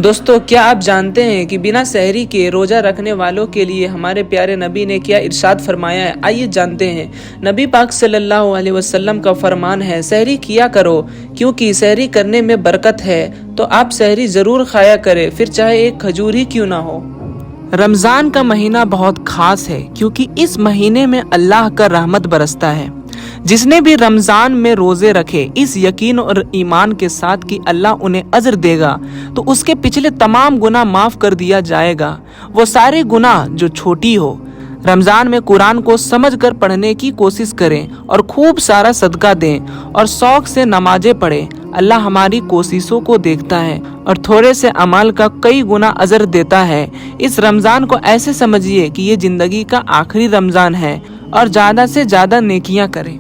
دوستو، کیا آپ جانتے ہیں کہ بنا سحری کے روزہ رکھنے والوں کے لیے ہمارے پیارے نبی نے کیا ارشاد فرمایا ہے؟ آئیے جانتے ہیں۔ نبی پاک صلی اللہ علیہ وسلم کا فرمان ہے، سحری کیا کرو کیونکہ سحری کرنے میں برکت ہے، تو آپ سحری ضرور کھایا کرے، پھر چاہے ایک کھجور ہی کیوں نہ ہو۔ رمضان کا مہینہ بہت خاص ہے کیونکہ اس مہینے میں اللہ کا رحمت برستا ہے۔ جس نے بھی رمضان میں روزے رکھے اس یقین اور ایمان کے ساتھ کہ اللہ انہیں اجر دے گا تو اس کے پچھلے تمام گناہ معاف کر دیا جائے گا، وہ سارے گناہ جو چھوٹی ہو۔ رمضان میں قرآن کو سمجھ کر پڑھنے کی کوشش کریں اور خوب سارا صدقہ دیں اور شوق سے نمازیں پڑھیں۔ اللہ ہماری کوششوں کو دیکھتا ہے اور تھوڑے سے عمل کا کئی گنا اجر دیتا ہے۔ اس رمضان کو ایسے سمجھیے کہ یہ زندگی کا آخری رمضان ہے اور زیادہ سے زیادہ نیکیاں کریں۔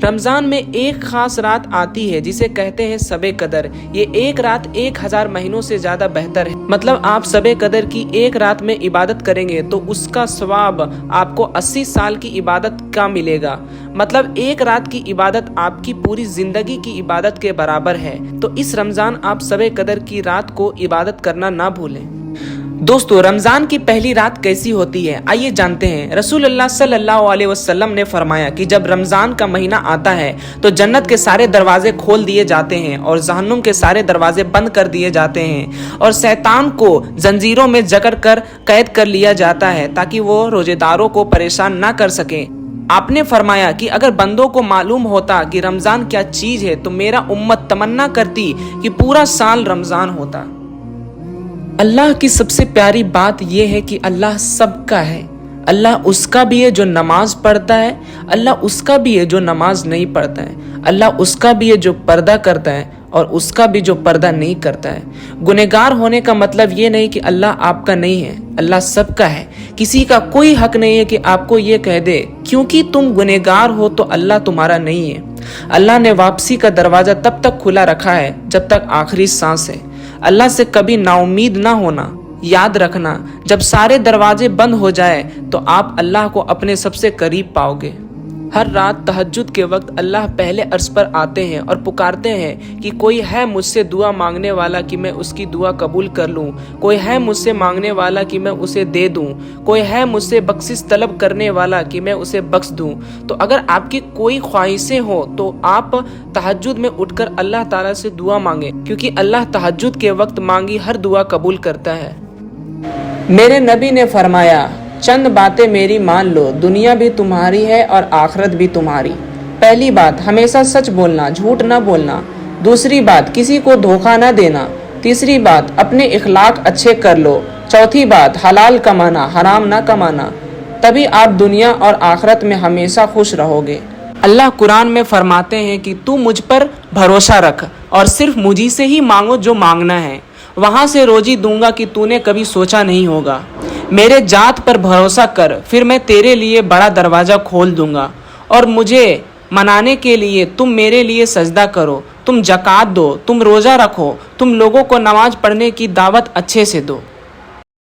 رمضان میں ایک خاص رات آتی ہے جسے کہتے ہیں شب قدر۔ یہ ایک رات 1000 مہینوں سے زیادہ بہتر ہے۔ مطلب آپ شب قدر کی ایک رات میں عبادت کریں گے تو اس کا ثواب آپ کو 80 سال کی عبادت کا ملے گا۔ مطلب ایک رات کی عبادت آپ کی پوری زندگی کی عبادت کے برابر ہے۔ تو اس رمضان آپ شب قدر کی رات کو عبادت کرنا نہ بھولیں۔ دوستو، رمضان کی پہلی رات کیسی ہوتی ہے؟ آئیے جانتے ہیں۔ رسول اللہ صلی اللہ علیہ وسلم نے فرمایا کہ جب رمضان کا مہینہ آتا ہے تو جنت کے سارے دروازے کھول دیے جاتے ہیں اور جہنم کے سارے دروازے بند کر دیے جاتے ہیں اور شیطان کو زنجیروں میں جکڑ کر قید کر لیا جاتا ہے تاکہ وہ روزے داروں کو پریشان نہ کر سکیں۔ آپ نے فرمایا کہ اگر بندوں کو معلوم ہوتا کہ رمضان کیا چیز ہے تو میرا امت تمنا کرتی کہ پورا سال رمضان ہوتا۔ اللہ کی سب سے پیاری بات یہ ہے کہ اللہ سب کا ہے۔ اللہ اس کا بھی ہے جو نماز پڑھتا ہے، اللہ اس کا بھی ہے جو نماز نہیں پڑھتا ہے، اللہ اس کا بھی ہے جو پردہ کرتا ہے اور اس کا بھی جو پردہ نہیں کرتا ہے۔ گنہگار ہونے کا مطلب یہ نہیں کہ اللہ آپ کا نہیں ہے، اللہ سب کا ہے۔ کسی کا کوئی حق نہیں ہے کہ آپ کو یہ کہہ دے کیونکہ تم گنہگار ہو تو اللہ تمہارا نہیں ہے۔ اللہ نے واپسی کا دروازہ تب تک کھلا رکھا ہے جب تک آخری سانس ہے۔ اللہ سے کبھی نا امید نہ ہونا۔ یاد رکھنا، جب سارے دروازے بند ہو جائے تو آپ اللہ کو اپنے سب سے قریب پاؤ گے۔ ہر رات تہجد کے وقت اللہ پہلے عرش پر آتے ہیں اور پکارتے ہیں کہ کوئی ہے مجھ سے دعا مانگنے والا کہ میں اس کی دعا قبول کر لوں، کوئی ہے مجھ سے مانگنے والا کہ میں اسے دے دوں، کوئی ہے مجھ سے بخشش طلب کرنے والا کہ میں اسے بخش دوں۔ تو اگر آپ کی کوئی خواہشیں ہوں تو آپ تہجد میں اٹھ کر اللہ تعالیٰ سے دعا مانگیں، کیونکہ اللہ تہجد کے وقت مانگی ہر دعا قبول کرتا ہے۔ میرے نبی نے فرمایا، چند باتیں میری مان لو، دنیا بھی تمہاری ہے اور آخرت بھی تمہاری۔ پہلی بات، ہمیشہ سچ بولنا، جھوٹ نہ بولنا۔ دوسری بات، کسی کو دھوکہ نہ دینا۔ تیسری بات، اپنے اخلاق اچھے کر لو۔ چوتھی بات، حلال کمانا، حرام نہ کمانا، تبھی آپ دنیا اور آخرت میں ہمیشہ خوش رہو گے۔ اللہ قرآن میں فرماتے ہیں کہ تو مجھ پر بھروسہ رکھ اور صرف مجھی سے ہی مانگو جو مانگنا ہے، وہاں سے روزی دوں گا کہ تو نے کبھی سوچا نہیں ہوگا۔ میرے ذات پر بھروسہ کر، پھر میں تیرے لیے بڑا دروازہ کھول دوں گا، اور مجھے منانے کے لیے تم میرے لیے سجدہ کرو، تم زکوٰۃ دو، تم روزہ رکھو، تم لوگوں کو نماز پڑھنے کی دعوت اچھے سے دو۔